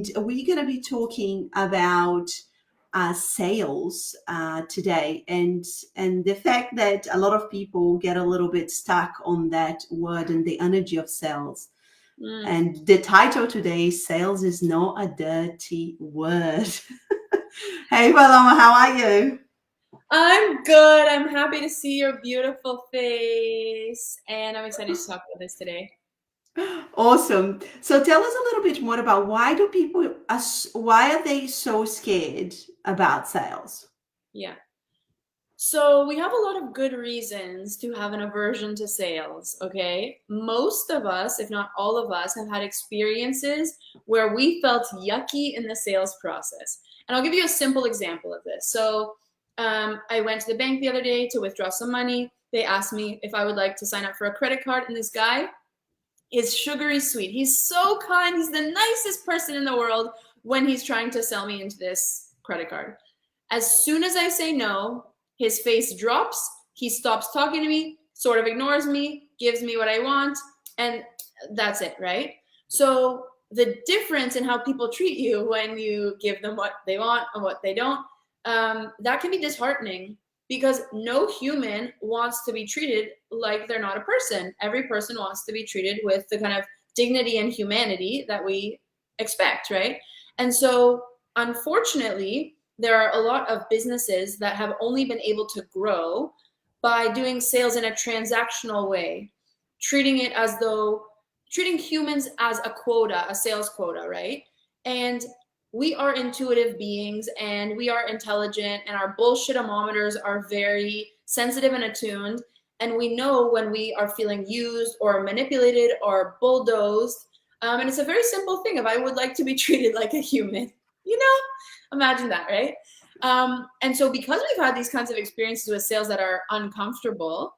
and we're going to be talking about sales today, and the fact that a lot of people get a little bit stuck on that word and the energy of sales. And the title today is Sales is Not a Dirty Word. Hey, Paloma, how are you? I'm good. I'm happy to see your beautiful face, and I'm excited to talk about this today. Awesome. So tell us a little bit more about why are they so scared about sales? Yeah. So we have a lot of good reasons to have an aversion to sales, okay? Most of us, if not all of us, have had experiences where we felt yucky in the sales process. And I'll give you a simple example of this. So I went to the bank the other day to withdraw some money. They asked me if I would like to sign up for a credit card, and this guy is sugary sweet. He's so kind. He's the nicest person in the world when he's trying to sell me into this credit card. As soon as I say no, his face drops. He stops talking to me, sort of ignores me, gives me what I want, and that's it, right? So the difference in how people treat you when you give them what they want and what they don't, that can be disheartening, because no human wants to be treated like they're not a person. Every person wants to be treated with the kind of dignity and humanity that we expect, right? And so, unfortunately, there are a lot of businesses that have only been able to grow by doing sales in a transactional way, treating humans as a quota, a sales quota, right? And we are intuitive beings, and we are intelligent, and our bullshitometers are very sensitive and attuned. And we know when we are feeling used or manipulated or bulldozed. And it's a very simple thing. If I would like to be treated like a human, imagine that, right? And so because we've had these kinds of experiences with sales that are uncomfortable,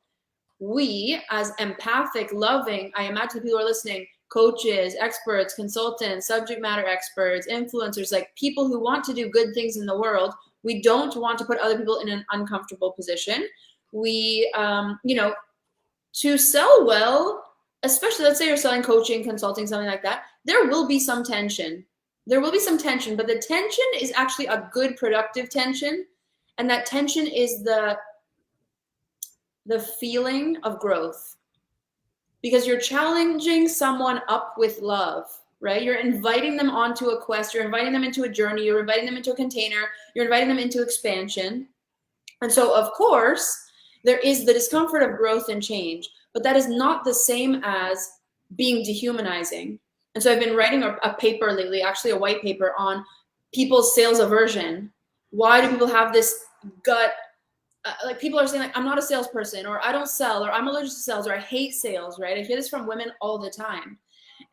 we, as empathic, loving, I imagine people who are listening, coaches, experts, consultants, subject matter experts, influencers, like people who want to do good things in the world, we don't want to put other people in an uncomfortable position. We, to sell well, especially let's say you're selling coaching, consulting, something like that, there will be some tension. There will be some tension, but the tension is actually a good, productive tension. And that tension is the feeling of growth, because you're challenging someone up with love, right? You're inviting them onto a quest. You're inviting them into a journey. You're inviting them into a container. You're inviting them into expansion. And so, of course, there is the discomfort of growth and change, but that is not the same as being dehumanizing. And so I've been writing a paper lately, actually a white paper, on people's sales aversion. Why do people have this gut? Like people are saying, like, I'm not a salesperson, or I don't sell, or I'm allergic to sales, or I hate sales, right? I hear this from women all the time.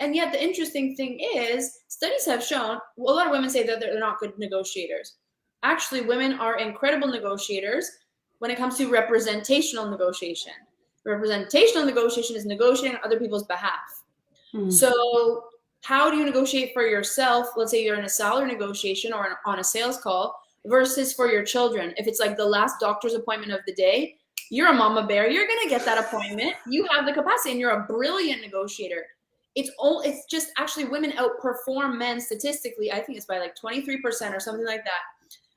And yet the interesting thing is, studies have shown, a lot of women say that they're not good negotiators. Actually, women are incredible negotiators when it comes to representational negotiation. Representational negotiation is negotiating on other people's behalf. So how do you negotiate for yourself? Let's say you're in a salary negotiation or on a sales call, versus for your children. If it's like the last doctor's appointment of the day, you're a mama bear, you're going to get that appointment. You have the capacity, and you're a brilliant negotiator. It's just actually women outperform men statistically. I think it's by like 23% or something like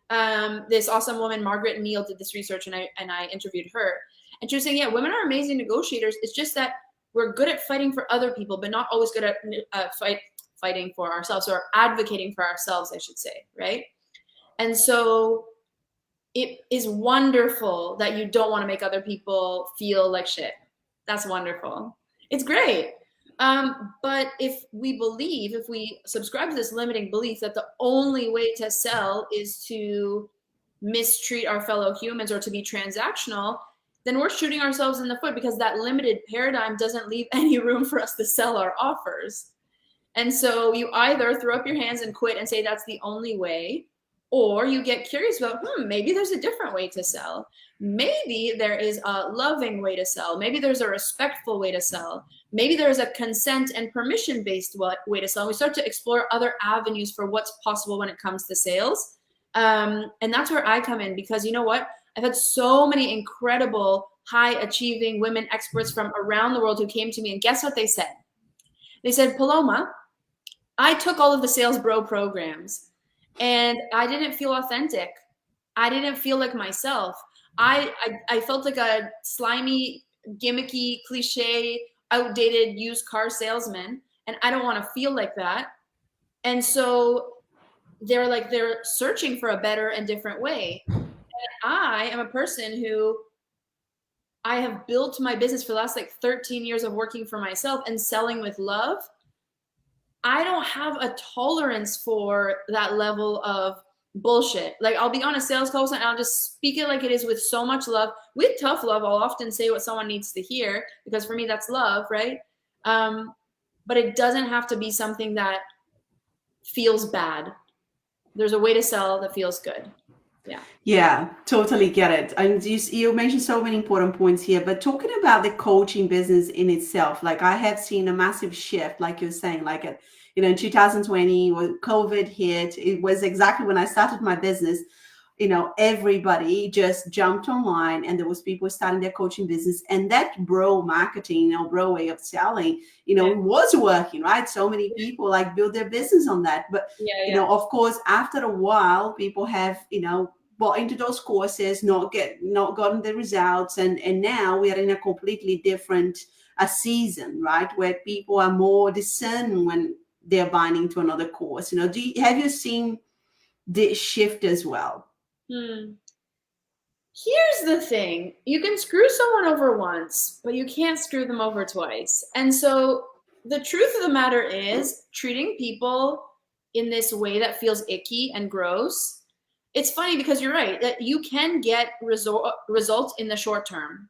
that. This awesome woman, Margaret Neal, did this research, and I interviewed her. And she was saying, yeah, women are amazing negotiators. It's just that we're good at fighting for other people, but not always good at fighting for ourselves, or advocating for ourselves, I should say, right? And so it is wonderful that you don't want to make other people feel like shit. That's wonderful. It's great. But if we subscribe to this limiting belief that the only way to sell is to mistreat our fellow humans or to be transactional, then we're shooting ourselves in the foot, because that limited paradigm doesn't leave any room for us to sell our offers. And so you either throw up your hands and quit and say that's the only way, or you get curious about, maybe there's a different way to sell. Maybe there is a loving way to sell. Maybe there's a respectful way to sell. Maybe there's a consent and permission-based way to sell. We start to explore other avenues for what's possible when it comes to sales. And that's where I come in, because you know what? I've had so many incredible, high-achieving women experts from around the world who came to me, and guess what they said? They said, Paloma, I took all of the sales bro programs and I didn't feel authentic. I didn't feel like myself. I felt like a slimy, gimmicky, cliche, outdated used car salesman, and I don't want to feel like that. And so they're searching for a better and different way. And I am a person who I have built my business for the last like 13 years of working for myself and selling with love. I don't have a tolerance for that level of bullshit. Like, I'll be on a sales call and I'll just speak it like it is with so much love. With tough love, I'll often say what someone needs to hear, because for me, that's love, right? But it doesn't have to be something that feels bad. There's a way to sell that feels good. Yeah. Yeah, totally get it. And you mentioned so many important points here, but talking about the coaching business in itself, like I have seen a massive shift, like you're saying, like, in 2020 when COVID hit, it was exactly when I started my business. Everybody just jumped online and there was people starting their coaching business, and that bro marketing, bro way of selling, it was working, right? So many people like build their business on that. But, of course, after a while, people have, bought into those courses, not gotten the results. And now we are in a completely different season, right? Where people are more discerning when they're buying into another course. Have you seen this shift as well? Here's the thing. You can screw someone over once, but you can't screw them over twice. And so the truth of the matter is, treating people in this way that feels icky and gross, it's funny because you're right, that you can get results in the short term,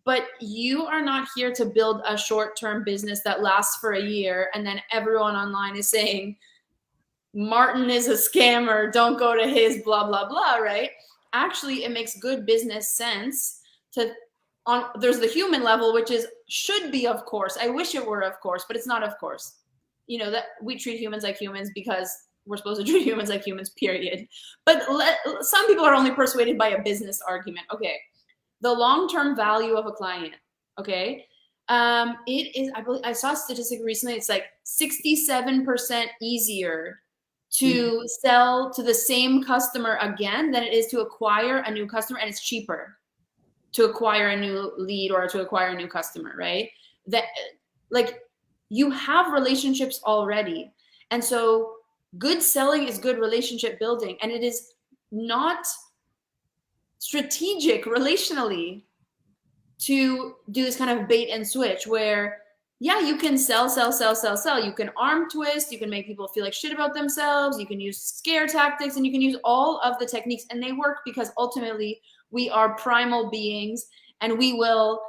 but you are not here to build a short-term business that lasts for a year and then everyone online is saying, Martin is a scammer, don't go to his blah, blah, blah, right? Actually, it makes good business sense there's the human level, which should be, of course. I wish it were, of course, but it's not, of course. That we treat humans like humans because we're supposed to treat humans like humans, period. But some people are only persuaded by a business argument. Okay. The long-term value of a client, okay? It is, I believe, I saw a statistic recently, it's like 67% easier to sell to the same customer again than it is to acquire a new customer, and it's cheaper to acquire a new lead or to acquire a new customer, right? That, like, you have relationships already. And so good selling is good relationship building, and it is not strategic relationally to do this kind of bait and switch where, yeah, you can sell. You can arm twist. You can make people feel like shit about themselves. You can use scare tactics, and you can use all of the techniques, and they work because ultimately we are primal beings, and we will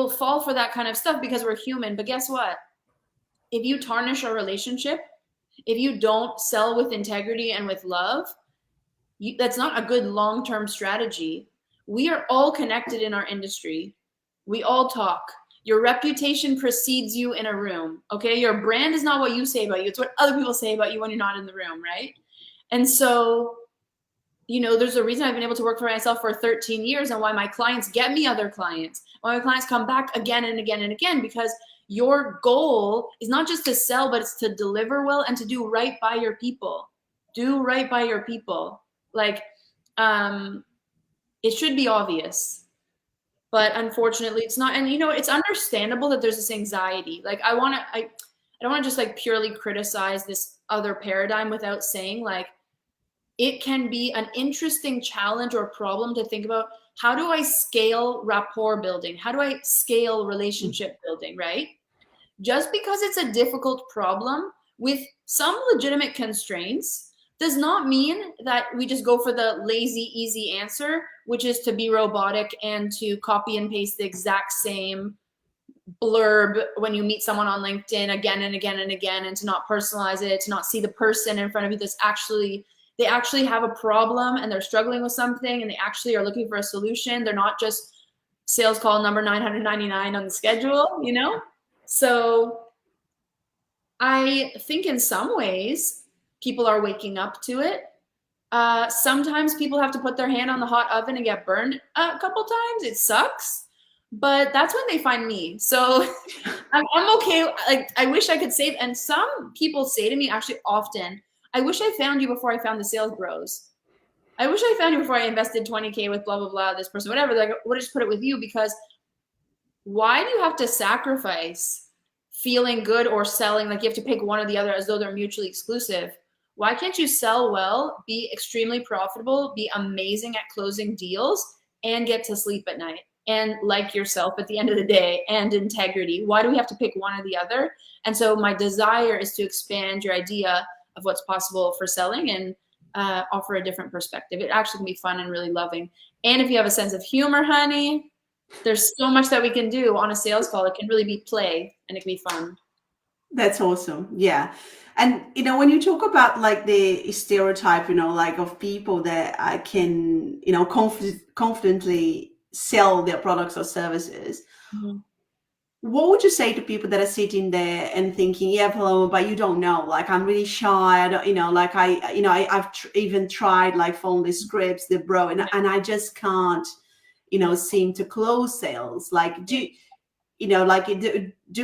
fall for that kind of stuff because we're human. But guess what? If you tarnish a relationship, if you don't sell with integrity and with love, that's not a good long-term strategy. We are all connected in our industry. We all talk. Your reputation precedes you in a room, okay? Your brand is not what you say about you. It's what other people say about you when you're not in the room, right? And so, there's a reason I've been able to work for myself for 13 years and why my clients get me other clients, why my clients come back again and again and again, because your goal is not just to sell, but it's to deliver well and to do right by your people. Do right by your people. Like, it should be obvious. But unfortunately, it's not. And it's understandable that there's this anxiety. Like, I don't want to just like purely criticize this other paradigm without saying, like, it can be an interesting challenge or problem to think about. How do I scale rapport building? How do I scale relationship building, right? Just because it's a difficult problem with some legitimate constraints does not mean that we just go for the lazy, easy answer, which is to be robotic and to copy and paste the exact same blurb when you meet someone on LinkedIn again and again and again, and to not personalize it, to not see the person in front of you they actually have a problem and they're struggling with something and they actually are looking for a solution. They're not just sales call number 999 on the schedule, So I think in some ways, people are waking up to it. Sometimes people have to put their hand on the hot oven and get burned a couple times. It sucks. but that's when they find me. So I'm okay. Like, I wish I could save. And some people say to me actually often, I wish I found you before I found the sales bros. I wish I found you before I invested 20K with blah, blah, blah, this person, whatever. Like, what just put it with you? Because why do you have to sacrifice feeling good or selling? Like, you have to pick one or the other as though they're mutually exclusive. Why can't you sell well, be extremely profitable, be amazing at closing deals, and get to sleep at night and like yourself at the end of the day and integrity? Why do we have to pick one or the other? And so my desire is to expand your idea of what's possible for selling and offer a different perspective. It actually can be fun and really loving. And if you have a sense of humor, honey, there's so much that we can do on a sales call. It can really be play and it can be fun. That's awesome. Yeah. And, when you talk about like the stereotype, like of people that can, confidently sell their products or services, what would you say to people that are sitting there and thinking, yeah, Paloma, but you don't know, like, I'm really shy. I don't, like I've even tried like following the scripts, the bro, and I just can't, seem to close sales. Like, do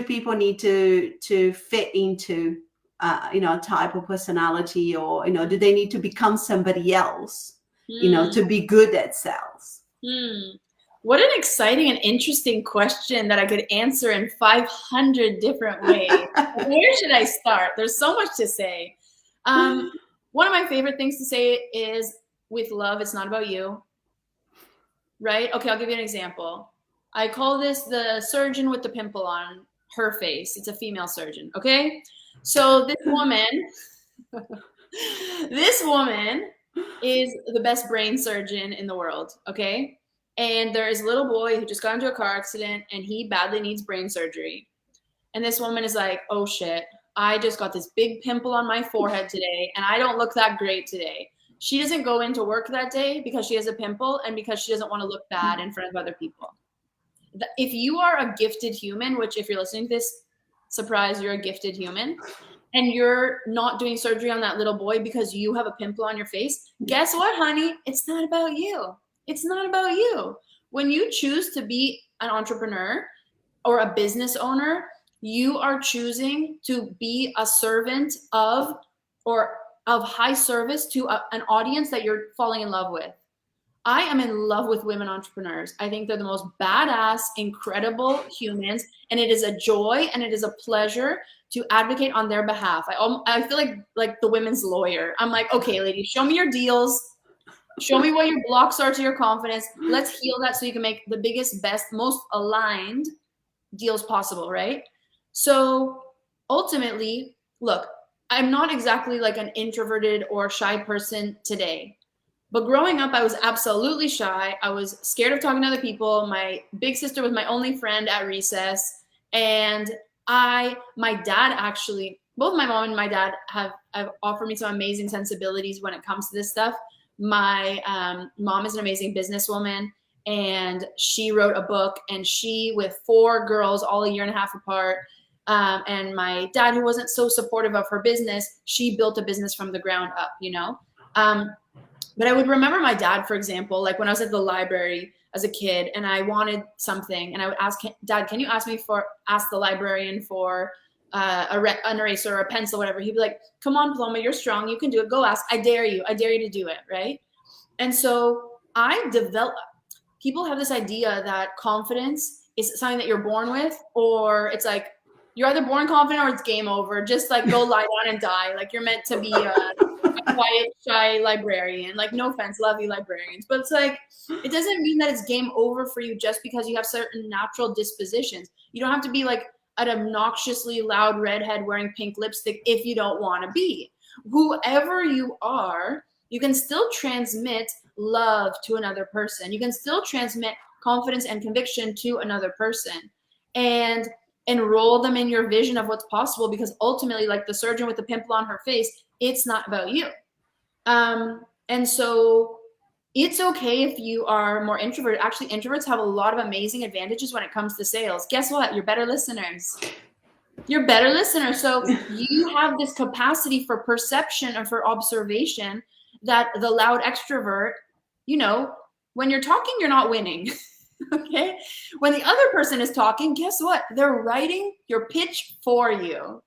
people need to fit into a type of personality, or do they need to become somebody else to be good at sales? What an exciting and interesting question that I could answer in 500 different ways. Where should I start? There's so much to say. One of my favorite things to say is, with love, it's not about you, right? Okay, I'll give you an example. I call this the surgeon with the pimple on her face. It's a female surgeon, okay? So this woman is the best brain surgeon in the world, okay? And there is a little boy who just got into a car accident and he badly needs brain surgery. And this woman is like, oh shit, I just got this big pimple on my forehead today and I don't look that great today. She doesn't go into work that day because she has a pimple and because she doesn't want to look bad in front of other people. If you are a gifted human, which if you're listening to this, surprise, you're a gifted human, and you're not doing surgery on that little boy because you have a pimple on your face, guess what, honey? It's not about you. It's not about you. When you choose to be an entrepreneur or a business owner, you are choosing to be a servant of, or of high service to an audience that you're falling in love with. I am in love with women entrepreneurs. I think they're the most badass, incredible humans, and it is a joy and it is a pleasure to advocate on their behalf. I feel like the women's lawyer. I'm like, okay, ladies, show me your deals. Show me what your blocks are to your confidence. Let's heal that so you can make the biggest, best, most aligned deals possible, right? So ultimately, look, I'm not exactly like an introverted or shy person today. But growing up, I was absolutely shy. I was scared of talking to other people. My big sister was my only friend at recess. And my dad actually, both my mom and my dad have offered me some amazing sensibilities when it comes to this stuff. My mom is an amazing businesswoman, and she wrote a book, and she, with 4 girls, all a year and a half apart, and my dad, who wasn't so supportive of her business, she built a business from the ground up, But I would remember my dad, for example, like when I was at the library as a kid and I wanted something, and I would ask, Dad, can you ask the librarian for an eraser or a pencil, whatever. He'd be like, come on, Paloma, you're strong. You can do it. Go ask. I dare you. I dare you to do it. Right. And so people have this idea that confidence is something that you're born with, or it's like, you're either born confident or it's game over. Just like go lie down and die. Like you're meant to be a quiet, shy librarian. Like, no offense, love you librarians. But it's like, it doesn't mean that it's game over for you just because you have certain natural dispositions. You don't have to be like an obnoxiously loud redhead wearing pink lipstick if you don't want to be. Whoever you are, you can still transmit love to another person. You can still transmit confidence and conviction to another person. And enroll them in your vision of what's possible, because ultimately, like the surgeon with the pimple on her face, it's not about you. And so it's okay if you are more introverted. Actually, introverts have a lot of amazing advantages when it comes to sales. Guess what? You're better listeners. You're better listeners. So you have this capacity for perception or for observation that the loud extrovert, when you're talking, you're not winning. Okay. When the other person is talking, guess what? They're writing your pitch for you.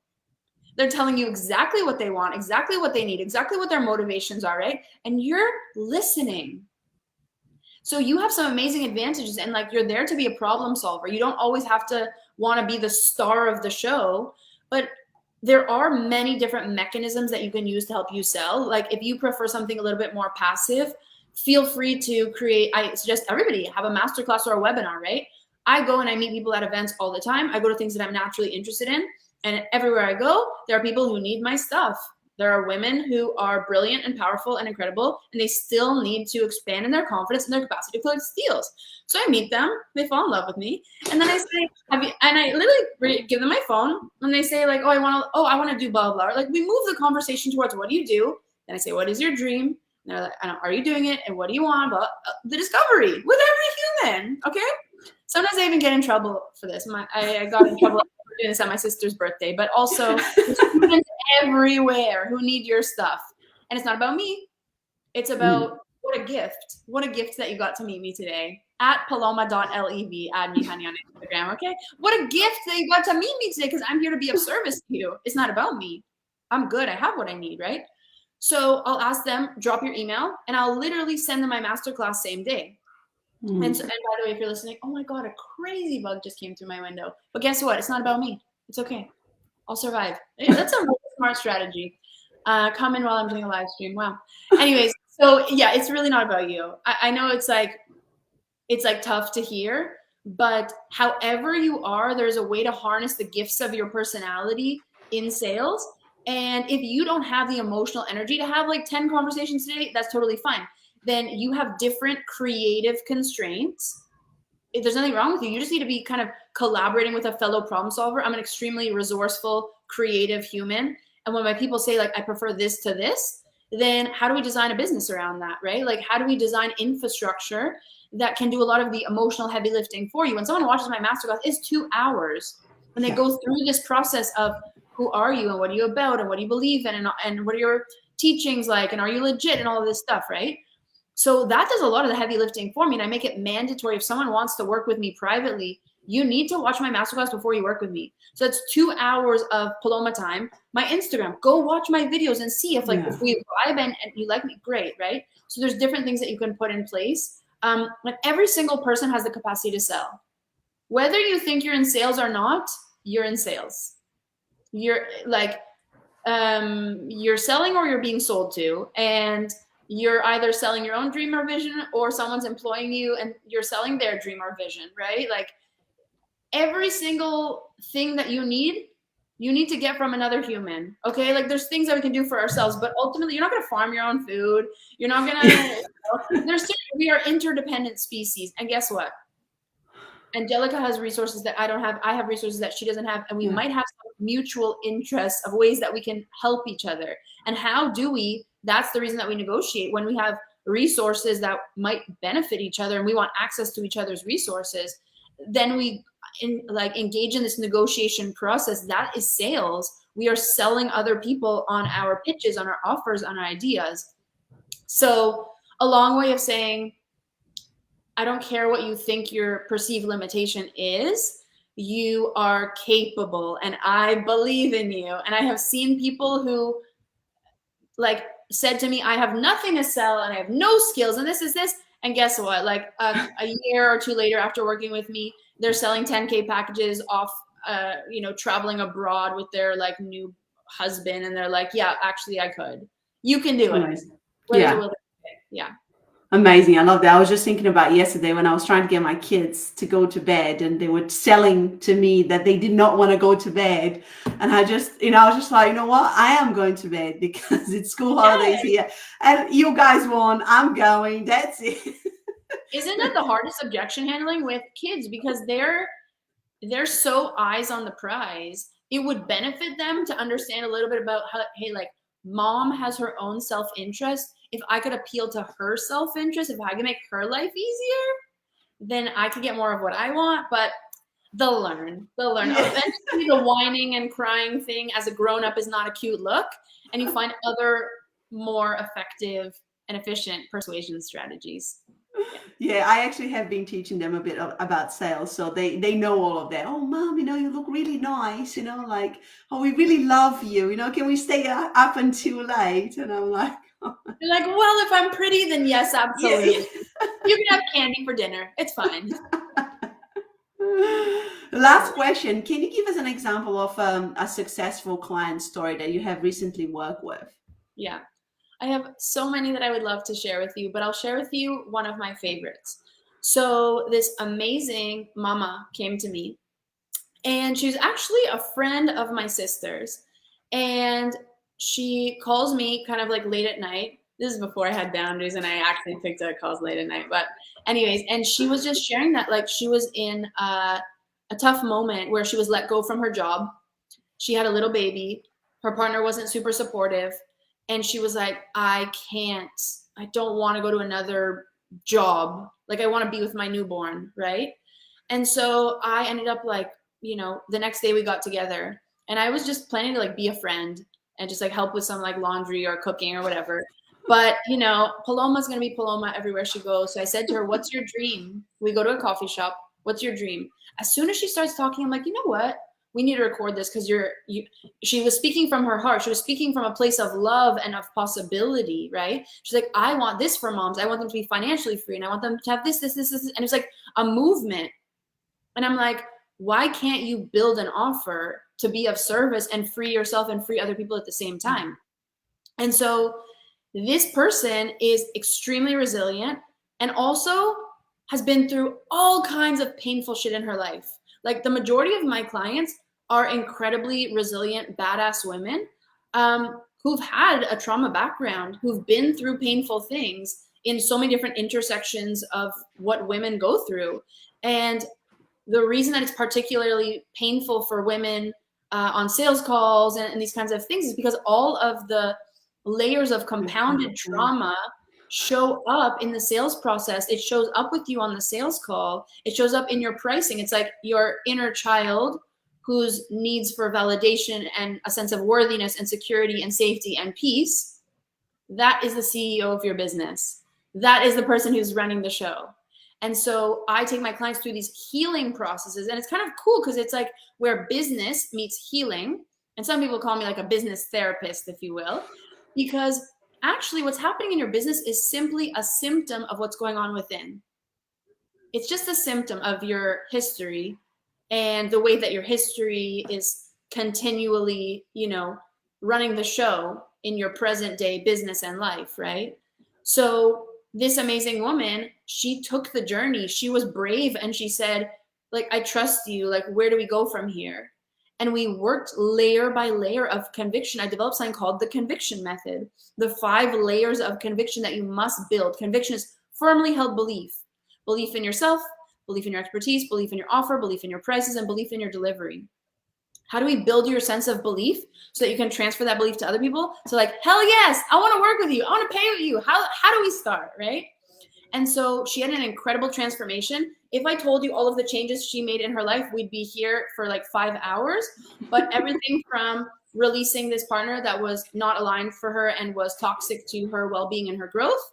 They're telling you exactly what they want, exactly what they need, exactly what their motivations are, right? And you're listening. So you have some amazing advantages, and like you're there to be a problem solver. You don't always have to want to be the star of the show, but there are many different mechanisms that you can use to help you sell. Like if you prefer something a little bit more passive, feel free to create. I suggest everybody have a masterclass or a webinar, right? I go and I meet people at events all the time. I go to things that I'm naturally interested in. And everywhere I go, there are people who need my stuff. There are women who are brilliant and powerful and incredible, and they still need to expand in their confidence and their capacity to close deals. So I meet them, they fall in love with me, and then I say, have you, and I literally give them my phone, and they say like, I want to do blah, blah, blah. Like we move the conversation towards what do you do? And I say, what is your dream? And they're like, are you doing it? And what do you want? Blah. The discovery with every human, okay? Sometimes I even get in trouble for this. I got in trouble doing this at my sister's birthday, but also there's humans everywhere who need your stuff. And it's not about me. It's about what a gift that you got to meet me today. At 𝗕𝗢𝗢𝗢𝗏, add me, honey, on Instagram, okay? What a gift that you got to meet me today, because I'm here to be of service to you. It's not about me. I'm good. I have what I need, right? So I'll ask them, drop your email, and I'll literally send them my masterclass same day. And by the way, if you're listening, oh my God, a crazy bug just came through my window. But guess what? It's not about me. It's okay. I'll survive. That's a really smart strategy. Come in while I'm doing a live stream. Wow. Anyways, so yeah, it's really not about you. I know it's like tough to hear, but however you are, there's a way to harness the gifts of your personality in sales. And if you don't have the emotional energy to have like 10 conversations today, that's totally fine. Then you have different creative constraints. If there's nothing wrong with you, you just need to be kind of collaborating with a fellow problem solver. I'm an extremely resourceful, creative human. And when my people say like, I prefer this to this, then how do we design a business around that, right? Like how do we design infrastructure that can do a lot of the emotional heavy lifting for you? When someone watches my masterclass, it's 2 hours. When they go through this process of who are you and what are you about and what do you believe in and what are your teachings like and are you legit and all of this stuff, right? So that does a lot of the heavy lifting for me, and I make it mandatory. If someone wants to work with me privately, you need to watch my masterclass before you work with me. So that's 2 hours of Paloma time. My Instagram, go watch my videos and see if if we vibe and you like me, great, right? So there's different things that you can put in place. But every single person has the capacity to sell. Whether you think you're in sales or not, you're in sales. You're like, you're selling or you're being sold to, and you're either selling your own dream or vision or someone's employing you and you're selling their dream or vision, right? Like every single thing that you need to get from another human, okay? Like there's things that we can do for ourselves, but ultimately you're not going to farm your own food. You're not going to, we are interdependent species. And guess what? Angelica has resources that I don't have. I have resources that she doesn't have. And we might have some mutual interests of ways that we can help each other. And how do we? That's the reason that we negotiate. When we have resources that might benefit each other and we want access to each other's resources, then we engage in this negotiation process. That is sales. We are selling other people on our pitches, on our offers, on our ideas. So a long way of saying, I don't care what you think your perceived limitation is, you are capable and I believe in you. And I have seen people who said to me, I have nothing to sell and I have no skills and this is this. And guess what? Like a year or two later after working with me, they're selling 10K packages off, traveling abroad with their new husband. And they're like, yeah, actually I could. You can do it. Yeah. Amazing. I love that. I was just thinking about yesterday when I was trying to get my kids to go to bed and they were selling to me that they did not want to go to bed. And I was just like, you know what? I am going to bed because it's school holidays here. And you guys won. I'm going. That's it. Isn't that the hardest objection handling with kids? Because they're so eyes on the prize. It would benefit them to understand a little bit about how, hey, mom has her own self-interest. If I could appeal to her self-interest, if I could make her life easier, then I could get more of what I want. But they'll learn. Eventually the whining and crying thing as a grown-up is not a cute look. And you find other more effective and efficient persuasion strategies. Yeah, I actually have been teaching them a bit about sales, so they know all of that. Oh, mom, you look really nice. Like, oh, we really love you. Can we stay up until late? And I'm like, You're like, well, if I'm pretty, then yes, yeah. absolutely. You can have candy for dinner. It's fine. Last question. Can you give us an example of a successful client story that you have recently worked with? Yeah. I have so many that I would love to share with you, but I'll share with you one of my favorites. So this amazing mama came to me, and she's actually a friend of my sister's. And she calls me kind of like late at night. This is before I had boundaries and I actually picked up calls late at night. But anyways, and she was just sharing that like she was in a tough moment where she was let go from her job. She had a little baby. Her partner wasn't super supportive. And she was like, I don't want to go to another job. Like, I want to be with my newborn, right? And so I ended up like, the next day we got together, and I was just planning to like be a friend and just like help with some like laundry or cooking or whatever. But, Paloma's going to be Paloma everywhere she goes. So I said to her, what's your dream? We go to a coffee shop. What's your dream? As soon as she starts talking, I'm like, you know what? We need to record this because she was speaking from her heart. She was speaking from a place of love and of possibility, right? She's like, I want this for moms. I want them to be financially free, and I want them to have this. And it's like a movement. And I'm like, why can't you build an offer to be of service and free yourself and free other people at the same time? And so this person is extremely resilient and also has been through all kinds of painful shit in her life. Like, the majority of my clients are incredibly resilient, badass women who've had a trauma background, who've been through painful things in so many different intersections of what women go through. And the reason that it's particularly painful for women on sales calls and these kinds of things is because all of the layers of compounded trauma show up in the sales process. It shows up with you on the sales call. It shows up in your pricing. It's like your inner child whose needs for validation and a sense of worthiness and security and safety and peace. That is the CEO of your business. That is the person who's running the show. And so I take my clients through these healing processes, and it's kind of cool because it's like where business meets healing. And some people call me like a business therapist, if you will, because actually what's happening in your business is simply a symptom of what's going on within. It's just a symptom of your history and the way that your history is continually, running the show in your present day business and life, right? So this amazing woman, she took the journey. She was brave, and she said, like, I trust you. Like, where do we go from here? And we worked layer by layer of conviction. I developed something called the conviction method, the 5 layers of conviction that you must build. Conviction is firmly held belief. Belief in yourself, belief in your expertise, belief in your offer, belief in your prices, and belief in your delivery. How do we build your sense of belief so that you can transfer that belief to other people? So like, hell yes, I want to work with you. I want to pay with you. How do we start, right? And so she had an incredible transformation. If I told you all of the changes she made in her life, we'd be here for like 5 hours. But everything from releasing this partner that was not aligned for her and was toxic to her well-being and her growth,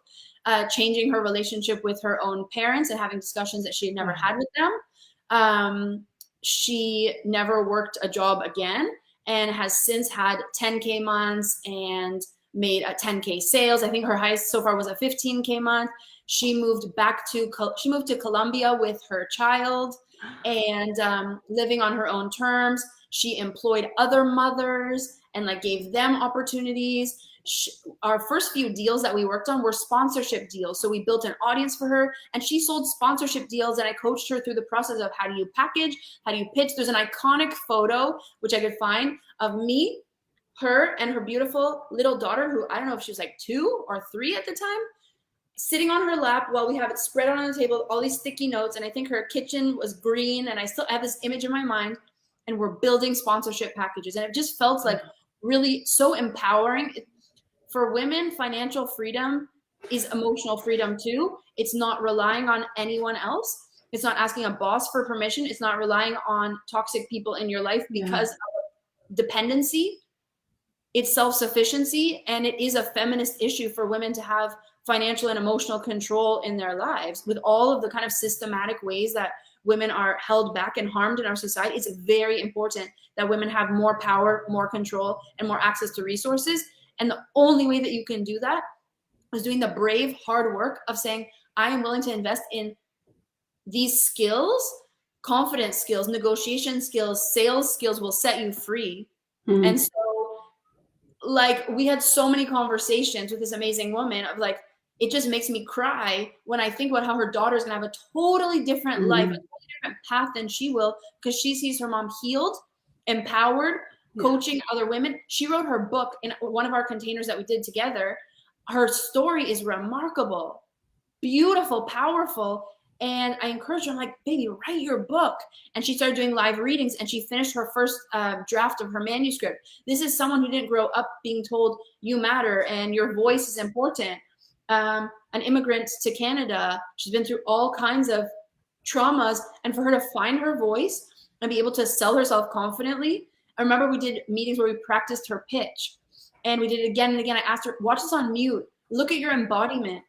changing her relationship with her own parents and having discussions that she had never had with them. She never worked a job again and has since had 10K months and made a 10K sales. I think her highest so far was a 15K month. She moved to Colombia with her child and living on her own terms. She employed other mothers and like gave them opportunities. Our first few deals that we worked on were sponsorship deals. So we built an audience for her, and she sold sponsorship deals, and I coached her through the process of how do you package, how do you pitch. There's an iconic photo, which I could find, of me, her, and her beautiful little daughter, who I don't know if she was like 2 or 3 at the time, sitting on her lap while we have it spread out on the table, all these sticky notes. And I think her kitchen was green, and I still have this image in my mind, and we're building sponsorship packages. And it just felt like really so empowering. For women, financial freedom is emotional freedom too. It's not relying on anyone else. It's not asking a boss for permission. It's not relying on toxic people in your life because of dependency. It's self-sufficiency, and it is a feminist issue for women to have financial and emotional control in their lives, with all of the kind of systematic ways that women are held back and harmed in our society, it's very important that women have more power, more control, and more access to resources. And the only way that you can do that is doing the brave, hard work of saying, I am willing to invest in these skills. Confidence skills, negotiation skills, sales skills will set you free. And so, like, we had so many conversations with this amazing woman of like, it just makes me cry when I think about how her daughter's gonna have a totally different life, a totally different path than she will, because she sees her mom healed, empowered, coaching other women. She wrote her book in one of our containers that we did together. Her story is remarkable, beautiful, powerful. And I encouraged her, I'm like, baby, write your book. And she started doing live readings, and she finished her first draft of her manuscript. This is someone who didn't grow up being told you matter and your voice is important. An immigrant to Canada. She's been through all kinds of traumas, and for her to find her voice and be able to sell herself confidently. I remember we did meetings where we practiced her pitch, and we did it again and again. I asked her, watch this on mute, look at your embodiment.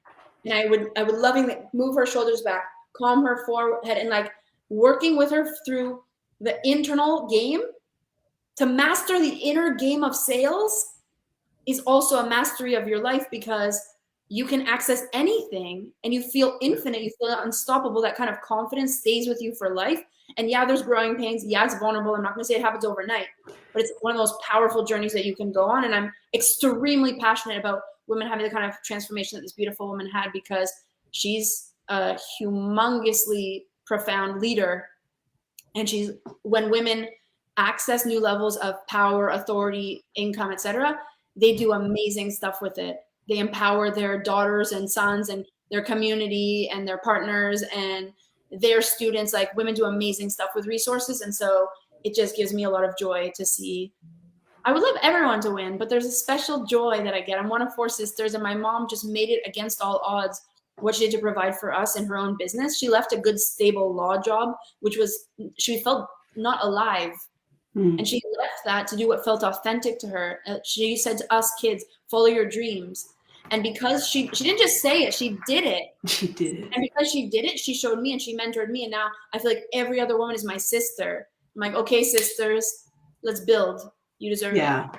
And I would lovingly move her shoulders back, calm her forehead, and like working with her through the internal game. To master the inner game of sales is also a mastery of your life, because you can access anything and you feel infinite, you feel unstoppable. That kind of confidence stays with you for life. And yeah, there's growing pains. Yeah, it's vulnerable. I'm not going to say it happens overnight, but it's one of the most powerful journeys that you can go on. And I'm extremely passionate about women having the kind of transformation that this beautiful woman had, because she's a humongously profound leader. And when women access new levels of power, authority, income, etc., they do amazing stuff with it. They empower their daughters and sons and their community and their partners and their students. Like, women do amazing stuff with resources. And so it just gives me a lot of joy to see. I would love everyone to win, but there's a special joy that I get. I'm one of 4 sisters, and my mom just made it against all odds what she did to provide for us in her own business. She left a good, stable law job, she felt not alive. And she left that to do what felt authentic to her. She said to us kids, follow your dreams. And because she didn't just say it, she did it. She did it. And because she did it, she showed me and she mentored me. And now I feel like every other woman is my sister. I'm like, okay, sisters, let's build. You deserve it. Yeah.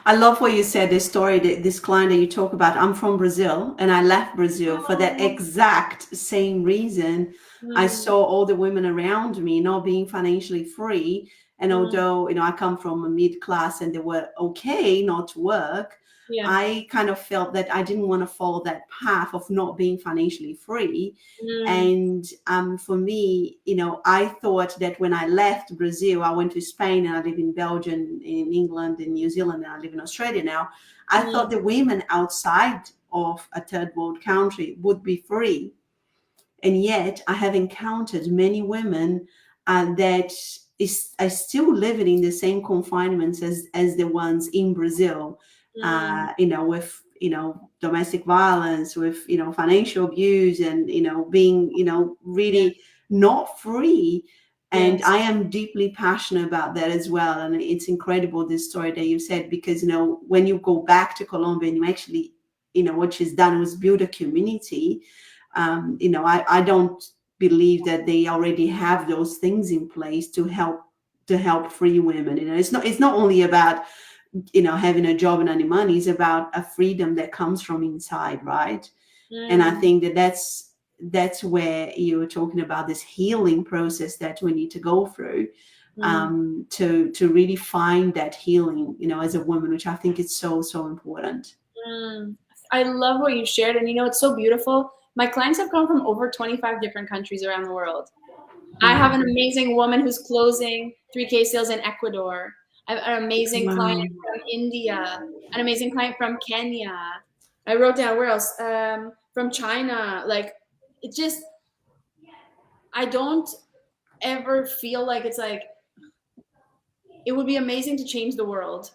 I love what you said, this story, this client that you talk about. I'm from Brazil, and I left Brazil for that exact same reason. I saw all the women around me not being financially free. And although, I come from a mid-class and they were okay not to work, I kind of felt that I didn't want to follow that path of not being financially free. And for me, I thought that when I left Brazil, I went to Spain, and I live in Belgium, in England, in New Zealand, and I live in Australia now. I thought the women outside of a third world country would be free. And yet I have encountered many women that are still living in the same confinements as the ones in Brazil, with, domestic violence, with, financial abuse, and, being, really not free. And I am deeply passionate about that as well. And it's incredible, this story that you said, because, when you go back to Colombia and you actually, what she's done was build a community. I don't believe that they already have those things in place to help free women. It's not only about having a job and any money. It's about a freedom that comes from inside, right? And I think that's where you were talking about this healing process that we need to go through, to really find that healing, as a woman, which I think is so important. I love what you shared, and it's so beautiful. My clients have come from over 25 different countries around the world. I have an amazing woman who's closing 3K sales in Ecuador. I have an amazing client from India, an amazing client from Kenya. I wrote down, where else? From China. Like, I don't ever feel like it's like, it would be amazing to change the world,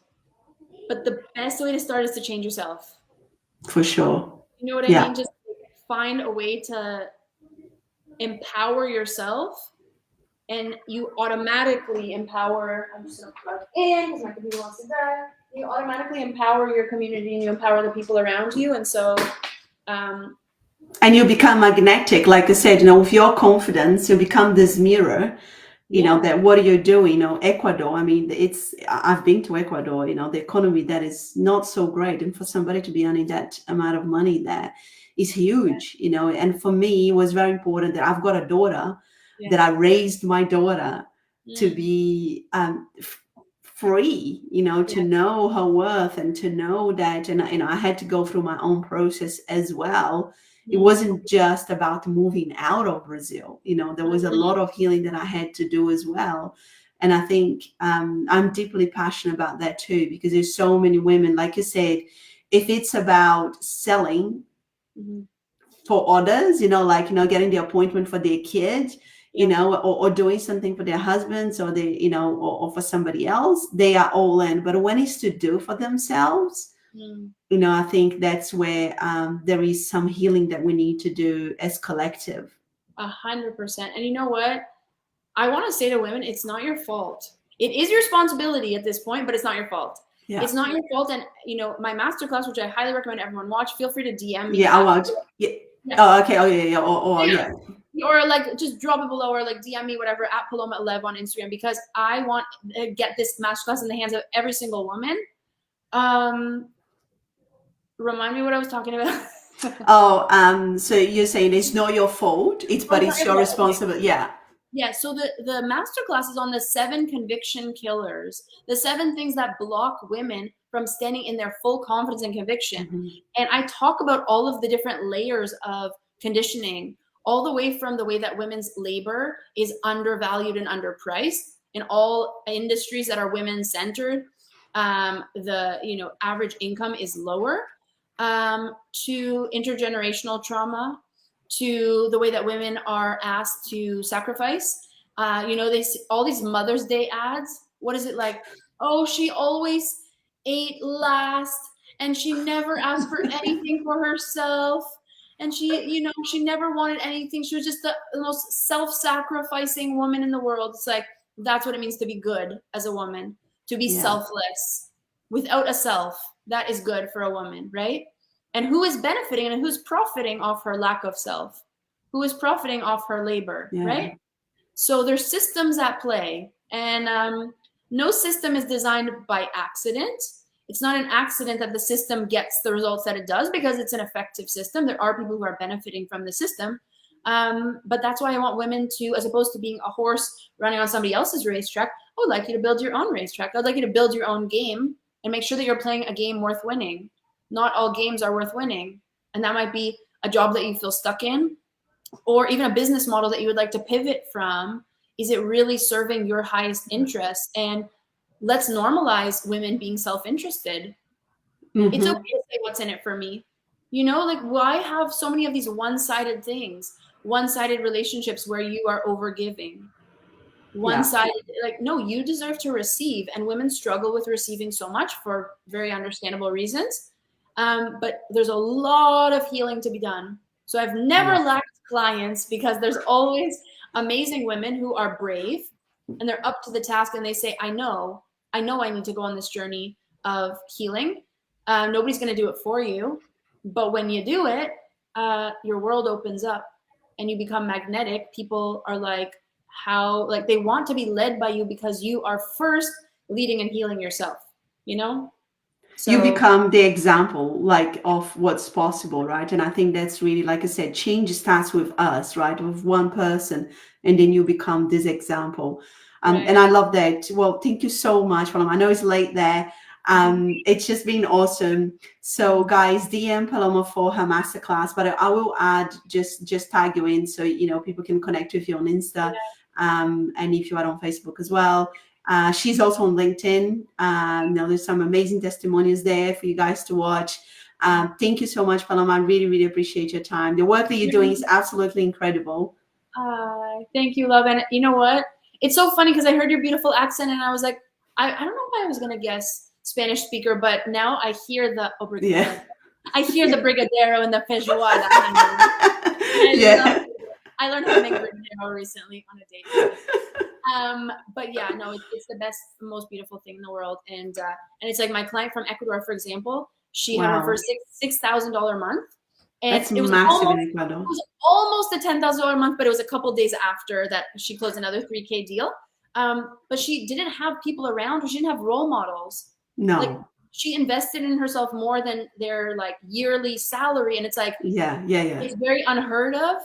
but the best way to start is to change yourself. For sure. You know what I mean? Just find a way to empower yourself, and you automatically empower. I'm just going to plug in because my computer wants to die. You automatically empower your community, and you empower the people around you. And so And you become magnetic, like I said, with your confidence, you become this mirror, that what you're doing, Ecuador, I mean, I've been to Ecuador, the economy that is not so great. And for somebody to be earning that amount of money there is huge, and for me, it was very important that I've got a daughter, that I raised my daughter to be free, to know her worth, and to know that, and I had to go through my own process as well. It wasn't just about moving out of Brazil. There was a lot of healing that I had to do as well. And I think I'm deeply passionate about that too, because there's so many women, like you said, if it's about selling for others, getting the appointment for their kids, or doing something for their husbands, or or for somebody else, they are all in. But when it's to do for themselves, I think that's where there is some healing that we need to do as collective. 100%. And you know what? I want to say to women, it's not your fault. It is your responsibility at this point, but it's not your fault. Yeah. It's not your fault. And, my masterclass, which I highly recommend everyone watch, feel free to DM me. Yeah, I watch. Yeah. Oh, okay. Oh, yeah. Yeah. Or like just drop it below, or like DM me, whatever, at 𝗕𝗢𝗢𝗪 on Instagram, because I want to get this masterclass in the hands of every single woman. Remind me what I was talking about. So you're saying it's not your fault, but it's your responsibility. Yeah. Yeah. So the masterclass is on the 7 conviction killers, the 7 things that block women from standing in their full confidence and conviction. And I talk about all of the different layers of conditioning, all the way from the way that women's labor is undervalued and underpriced in all industries that are women centered. The average income is lower, to intergenerational trauma, to the way that women are asked to sacrifice. They see all these Mother's Day ads. What is it like? Oh, she always ate last, and she never asked for anything for herself. And she never wanted anything. She was just the most self-sacrificing woman in the world. It's like, that's what it means to be good as a woman, to be selfless, without a self. That is good for a woman, right? And who is benefiting and who's profiting off her lack of self? Who is profiting off her labor, right? So there's systems at play, and no system is designed by accident. It's not an accident that the system gets the results that it does, because it's an effective system. There are people who are benefiting from the system. But that's why I want women to, as opposed to being a horse running on somebody else's racetrack, I would like you to build your own racetrack. I'd like you to build your own game and make sure that you're playing a game worth winning. Not all games are worth winning. And that might be a job that you feel stuck in, or even a business model that you would like to pivot from. Is it really serving your highest interest? And let's normalize women being self-interested. It's okay to say what's in it for me. Why have so many of these one-sided things, one-sided relationships where you are overgiving? One-sided, no, you deserve to receive. And women struggle with receiving so much for very understandable reasons. But there's a lot of healing to be done. So I've never lacked clients, because there's always amazing women who are brave and they're up to the task, and they say, I know I need to go on this journey of healing. Nobody's going to do it for you. But when you do it, your world opens up and you become magnetic. People are they want to be led by you, because you are first leading and healing yourself, So, you become the example of what's possible, right? And I think that's really, like I said, change starts with us, right? With one person, and then you become this example. And I love that. Well, thank you so much. I know it's late there. It's just been awesome. So guys, DM Paloma for her masterclass, but I will add, just tag you in, so people can connect with you on Insta, and if you are on Facebook as well. She's also on LinkedIn. There's some amazing testimonials there for you guys to watch. Thank you so much, Paloma. I really, really appreciate your time. The work that you're doing is absolutely incredible. Thank you, love. And you know what? It's so funny, because I heard your beautiful accent, and I was like, I don't know if I was going to guess Spanish speaker, but now I hear the I hear the brigadero and the feijoada. I learned how to make brigadero recently on a date. But yeah, no, it's the best, most beautiful thing in the world. And it's like my client from Ecuador, for example, she had her first $6,000 month. And That's massive in Ecuador. it was almost a $10,000 a month, but it was a couple days after that she closed another 3K deal. But she didn't have people around her. She didn't have role models. No. Like, she invested in herself more than their like yearly salary. And it's like, yeah. it's very unheard of,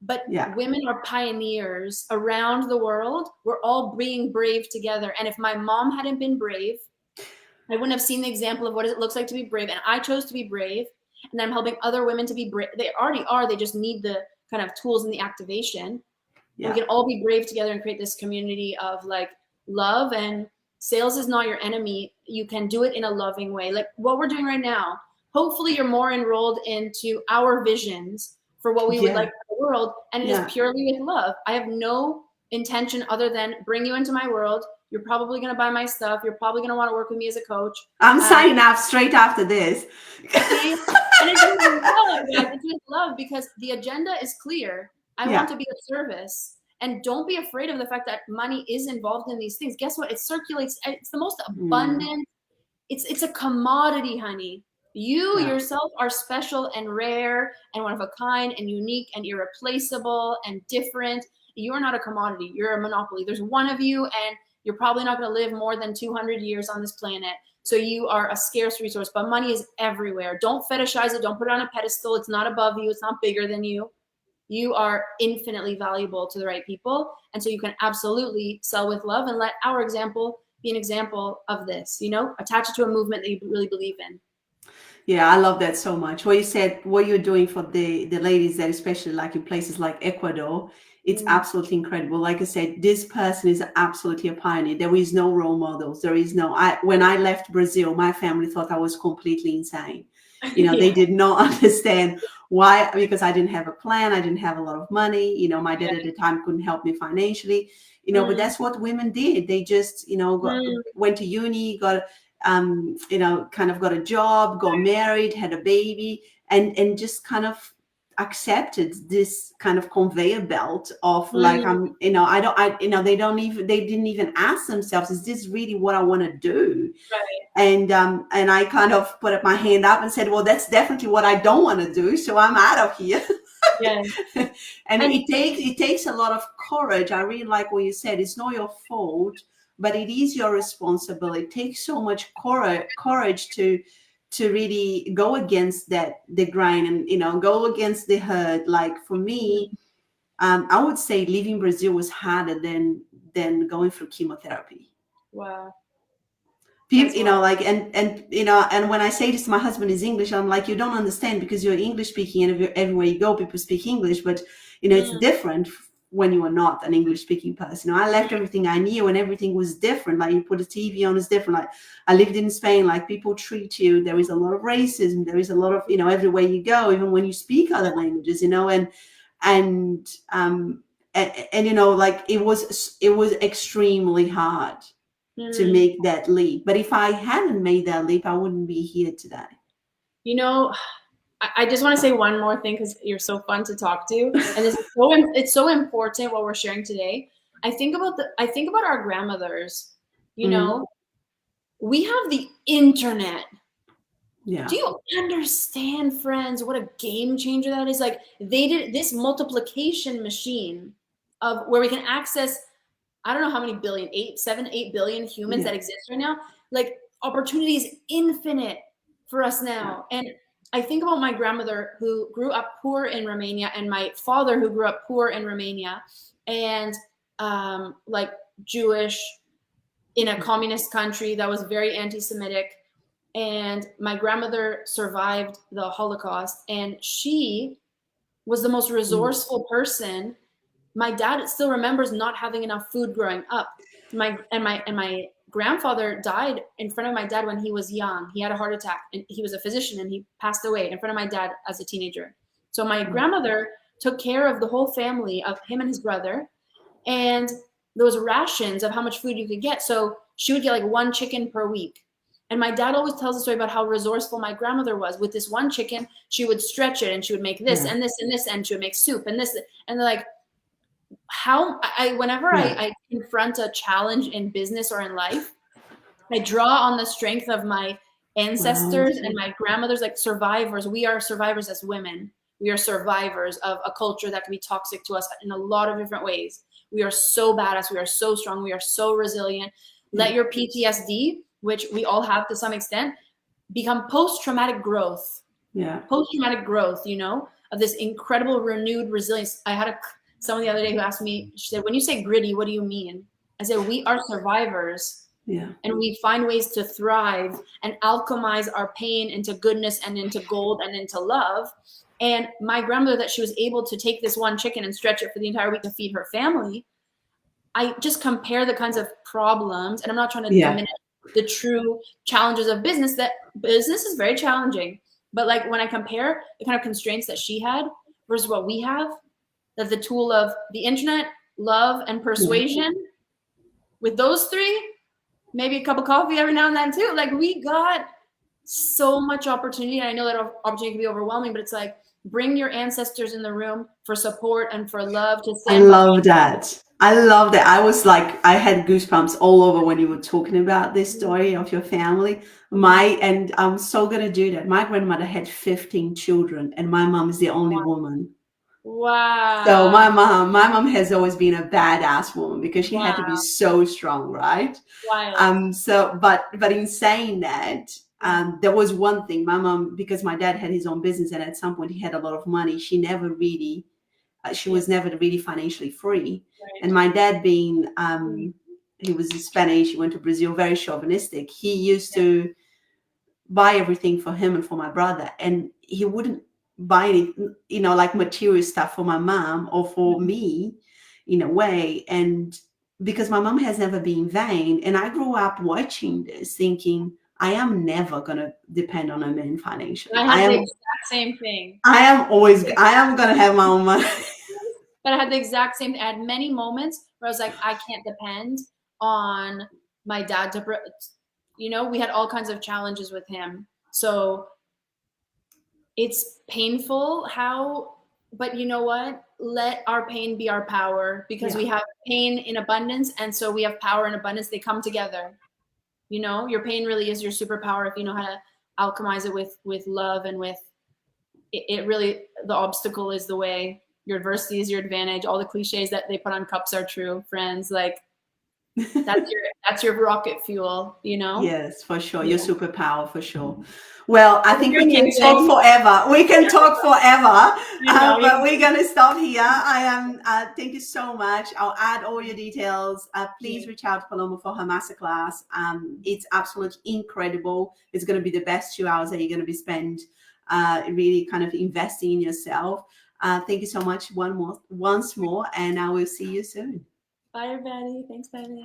but Yeah. women are pioneers around the world. We're all being brave together. And if my mom hadn't been brave, I wouldn't have seen the example of what it looks like to be brave. And I chose to be brave. And I'm helping other women to be brave. They already are. They just need the kind of tools and the activation. Yeah. We can all be brave together and create this community of like love. And sales is not your enemy. You can do it in a loving way. Like what we're doing right now. Hopefully you're more enrolled into our visions for what we would like for the world. And it is purely with love. I have no intention other than bring you into my world. You're probably going to buy my stuff. You're probably going to want to work with me as a coach. I'm signing up straight after this. And it's with love, guys. It's with love because the agenda is clear. I want to be of service. And don't be afraid of the fact that money is involved in these things. Guess what? It circulates. It's the most abundant. It's a commodity, honey. You yourself are special and rare and one of a kind and unique and irreplaceable and different. You're not a commodity. You're a monopoly. There's one of you, and you're probably not going to live more than 200 years on this planet. So you are a scarce resource, but money is everywhere. Don't fetishize it. Don't put it on a pedestal. It's not above you. It's not bigger than you. You are infinitely valuable to the right people. And so you can absolutely sell with love and let our example be an example of this, you know, attach it to a movement that you really believe in. Yeah, I love that so much. What you said, what you're doing for the ladies that especially like in places like Ecuador, it's absolutely incredible. Like I said, this person is absolutely a pioneer. There is no role models. There is no, when I left Brazil, my family thought I was completely insane. You know, they did not understand why, because I didn't have a plan. I didn't have a lot of money. You know, my dad at the time couldn't help me financially, you know, but that's what women did. They just, you know, went to uni, got, you know, kind of got a job, got married, had a baby, and just kind of accepted this kind of conveyor belt of like, you know, you know, they didn't even ask themselves, is this really what I want to do? Right. And I kind of put my hand up and said, well, that's definitely what I don't want to do. So I'm out of here. Yeah. and it takes a lot of courage. I really like what you said. It's not your fault, but it is your responsibility. It takes so much courage to really go against the grind and, you know, go against the herd. Like for me, I would say leaving Brazil was harder than going through chemotherapy. Wow. People, you know, like, and you know, and when I say this, my husband is English, I'm like, you don't understand because you're English speaking, and everywhere you go, people speak English, but you know, it's different when you are not an English speaking person. You know, I left everything I knew and everything was different. Like you put a TV on, it's different. Like I lived in Spain, like people treat you. There is a lot of racism. There is a lot of, you know, everywhere you go, even when you speak other languages, you know, and you know, like it was extremely hard to make that leap. But if I hadn't made that leap, I wouldn't be here today. You know, I just want to say one more thing because you're so fun to talk to, and it's so important what we're sharing today. I think about our grandmothers. You know, we have the internet. Yeah. Do you understand, friends, what a game changer that is? Like they did this multiplication machine of where we can access, I don't know how many billion, 8 billion humans that exist right now. Like opportunity is infinite for us now. And I think about my grandmother who grew up poor in Romania and my father who grew up poor in Romania and like Jewish in a communist country that was very anti-Semitic. And my grandmother survived the Holocaust and she was the most resourceful person. My dad still remembers not having enough food growing up. My grandfather died in front of my dad when he was young. He had a heart attack and he was a physician and he passed away in front of my dad as a teenager. So my grandmother took care of the whole family of him and his brother. And there was rations of how much food you could get. So she would get like 1 chicken per week. And my dad always tells a story about how resourceful my grandmother was. With this 1 chicken, she would stretch it and she would make this and this and this, and she would make soup and this. And they're like, whenever I confront a challenge in business or in life, I draw on the strength of my ancestors and my grandmothers, like survivors. We are survivors as women. We are survivors of a culture that can be toxic to us in a lot of different ways. We are so badass. We are so strong. We are so resilient. Let your PTSD, which we all have to some extent, become post-traumatic growth. Yeah. Post-traumatic growth, you know, of this incredible renewed resilience. I had someone the other day who asked me, she said, when you say gritty, what do you mean? I said, we are survivors. Yeah. And we find ways to thrive and alchemize our pain into goodness and into gold and into love. And my grandmother, that she was able to take this one chicken and stretch it for the entire week to feed her family. I just compare the kinds of problems, and I'm not trying to diminish the true challenges of business. That business is very challenging. But like when I compare the kind of constraints that she had versus what we have, that the tool of the internet, love, and persuasion, with those three, maybe a cup of coffee every now and then too. Like we got so much opportunity. And I know that opportunity can be overwhelming, but it's like, bring your ancestors in the room for support and for love to stand. I love that. I love that. I was like, I had goosebumps all over when you were talking about this story of your family. And I'm so going to do that. My grandmother had 15 children and my mom is the only woman. Wow. So my mom has always been a badass woman because she had to be so strong, right? Wow. But in saying that, there was one thing, my mom, because my dad had his own business and at some point he had a lot of money, she never really, she was never really financially free. Right. And my dad being, he was Spanish, he went to Brazil, very chauvinistic. He used to buy everything for him and for my brother. And he wouldn't buy any, you know, like material stuff for my mom or for me in a way. And because my mom has never been vain. And I grew up watching this thinking, I am never going to depend on a man financially. I had the exact same thing. I am going to have my own money. But I had the exact same thing. I had many moments where I was like, I can't depend on my dad to, you know, we had all kinds of challenges with him. So it's painful but you know what? Let our pain be our power, because we have pain in abundance. And so we have power in abundance. They come together. You know, your pain really is your superpower if you know how to alchemize it with love and with it really, the obstacle is the way. Your adversity is your advantage. All the cliches that they put on cups are true, friends. Like that's your rocket fuel, you know? Yes, for sure. Your superpower, for sure. Well, I think we can talk forever. We can talk forever, but we're going to stop here. Thank you so much. I'll add all your details. Please reach out to Paloma for her masterclass. It's absolutely incredible. It's going to be the best 2 hours that you're going to be spent really kind of investing in yourself. Thank you so much once more, and I will see you soon. Bye, everybody. Thanks, Betty.